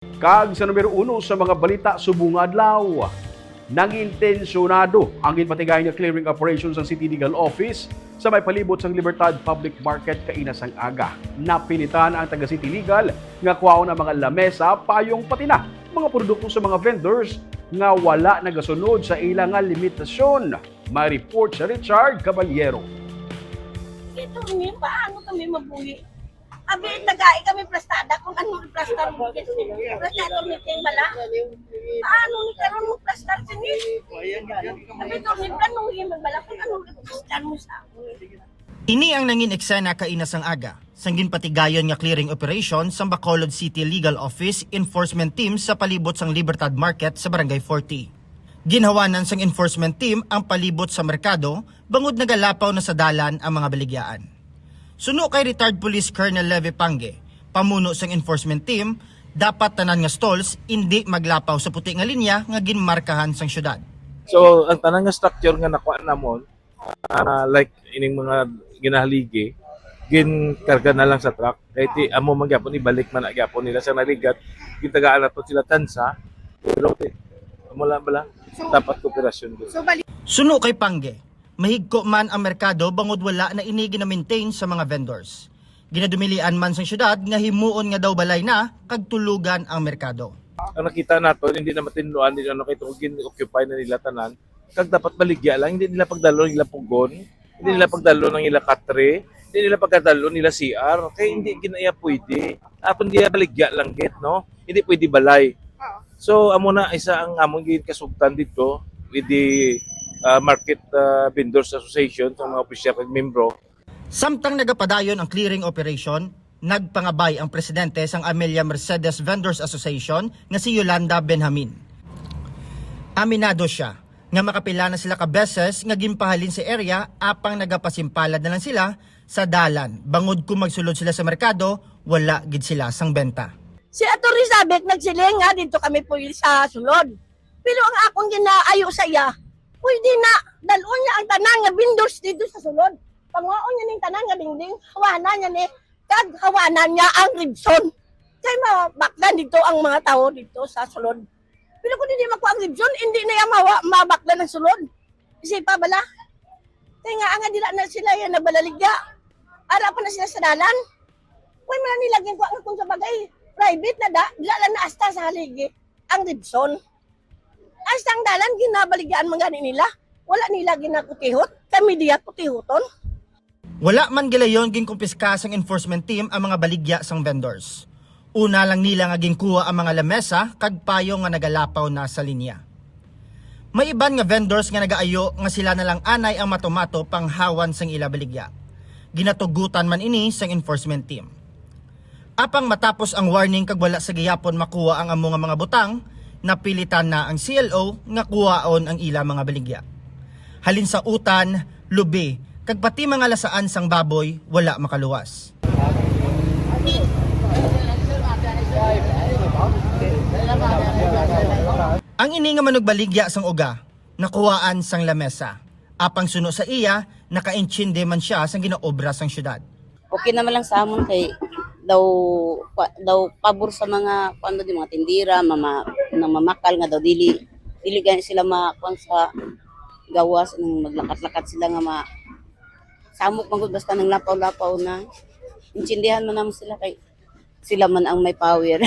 Kag sa numero 1 sa mga balita subong adlaw, nangintensyonado ang ginpatigay nga clearing operations sa City Legal Office sa may palibot sang Libertad Public Market kainasang aga. Napilitan ang taga City Legal nga kuwaon ang mga lamesa, payong pati na mga produkto sa mga vendors nga wala nagasunod sa ilang nga limitasyon. May report sa Richard Caballero. Ito kami, paano kami mabuhi? Abi, nag-ai kami plastada kung ano plastar mo. Plastar meeting bala. Paano ni karon mo plastar sini? Abi, ito ni planuhin magbala kung ano plastar mo sa ako. Ini ang nangin eksena kainasang aga, sanggin patigayon nga clearing operation sa Bacolod City Legal Office Enforcement Team sa palibot sang Libertad Market sa Barangay 40. Ginhawanan sang enforcement team ang palibot sa merkado, bangod nagalapaw na sa dalan ang mga baligyaan. Suno kay retired Police Colonel Leve Pange, pamuno sang enforcement team, dapat tanan nga stalls hindi maglapaw sa puti nga linya nga ginmarkahan sang syudad. So, ang tanang nga structure nga nakuha namon, like ining mga ginahaligi, ginkarga na lang sa truck. Kahit amo magyapon ibalik man gyapon nila sa naligat, gitagaan nato sila tansa. Pero amo lang bala dapat kooperasyon ko. Suno kay Pange, mahigko man ang merkado bangod wala na ini gina-maintain sa mga vendors. Ginadumilian man sang syudad nga himuon nga daw balay na kag tulugan ang merkado. Ang nakita nato, hindi na matinluan, hindi na nakita kung gin-occupy na nila tanan. Kag dapat baligya lang, hindi nila pagdalo nila pugon, hindi nila pagdalo ng ila katre, hindi nila pagdalo nila CR. Kaya hindi ginaya pwede. Apon di baligya lang git, no? Hindi pwede balay. So amo na isa ang among kasugtan dito with the Market Vendors Association sa mga opisyal kag membro. Samtang nagapadayon ang clearing operation, nagpangabay ang presidente sang Amelia Mercedes Vendors Association nga si Yolanda Benjamin. Aminado siya nga makapila na sila ka beses nga ginpahalin sa area apang nagapasimpalad na lang sila sa dalan. Bangod kung magsulod sila sa merkado, wala gid sila sang benta. Si Ato Rizabek nagsiling nga dito kami po sa sulod. Pero ang akong ginaayo sa iya, pwede na dalon niya ang tanan nga vendors dito sa sulod. Panguon niya ning tanan nga dingding, hawanan niya ni kag hawanan niya ang Ribson. Kay mabakdan dito ang mga tao dito sa sulod. Pero kung hindi makuha ang Ribson, hindi na yung mabakdan ng sulod. Kasi pa bala? Kaya nga dila na sila yan nabalaligya. Ara pa na sila sa dalan. Kung man nilagyan ko ang kung sa bagay, private na dila lang na asta sa haligi ang Ribson. Asta ang dalan, ginabaligyan mga nila. Wala nila ginakutihot, kami diya kutihuton. Wala man gilayon ginkumpiska sang enforcement team ang mga baligya sang vendors. Una lang nila nga ginkuha ang mga lamesa kag payo nga nagalapaw na sa linya. May iban nga vendors nga nagaayo nga sila na lang anay ang matomato panghawan sang ila baligya. Ginatugutan man ini sang enforcement team. Apang matapos ang warning kag wala sa gihapon makuha ang amo nga mga butang, napilitan na ang CLO nga kuhaon ang ila mga baligya. Halin sa utan, lubi, kag pati mga lasaan sang baboy wala makaluwas. Ang ini nga manugbaligya sang uga, nakuhaan sang lamesa. Apang suno sa iya, nakaintsinde man siya sang ginaobra sang syudad. Okay naman lang sa amon kay daw pabor sa mga kuno di mga tindira, mamakal nga daw dili gani sila makuan sa gawas nang maglakat-lakat sila nga samok magud basta nang lapaw-lapaw na. Intindihan man namo sila kay sila man ang may power.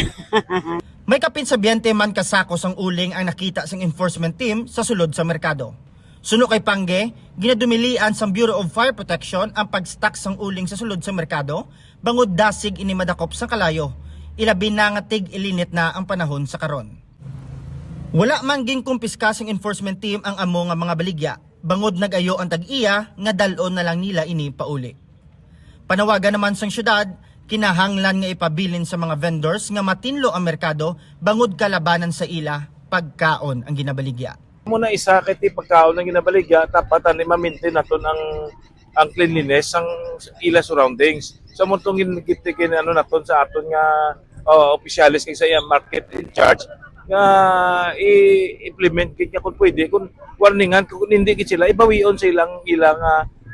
May kapinsabyente man kasako sang uling ang nakita sang enforcement team sa sulod sa merkado. Suno kay Pange, ginadumilian sang Bureau of Fire Protection ang pag-stock sang uling sa sulod sa merkado, bangod dasig ini madakop sa kalayo. Ilabi na nga tig ilinit na ang panahon sa karon. Wala man ginkumpiska sang enforcement team ang amo nga mga baligya, bangod nagayo ang tag-iya nga dalon na lang nila ini pauli. Panawagan naman sang syudad, kinahanglan nga ipabilin sa mga vendors nga matinlo ang merkado bangod kalabanan sa ila pagkaon ang ginabaligya. Muna isa kay pagkaon ng ginabaligya, dapat ani ma-maintain naton ang cleanliness ang ila surroundings. So mo tong gitikin ano naton sa aton nga opisyalis kay sa iya market in charge nga i-implement kit kung pwede kung warningan kung hindi kit sila ibawion sa ilang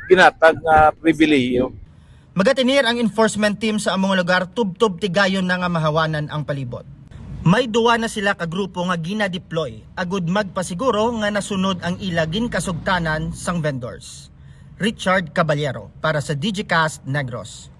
ginatag nga pribilehiyo. Magatinir ang enforcement team sa among lugar tubtob tigayon na nga mahawanan ang palibot. May duwa na sila ka grupo nga gina-deploy agud magpasiguro nga nasunod ang ilagin kasugtanan sang vendors. Richard Caballero para sa Digicast Negros.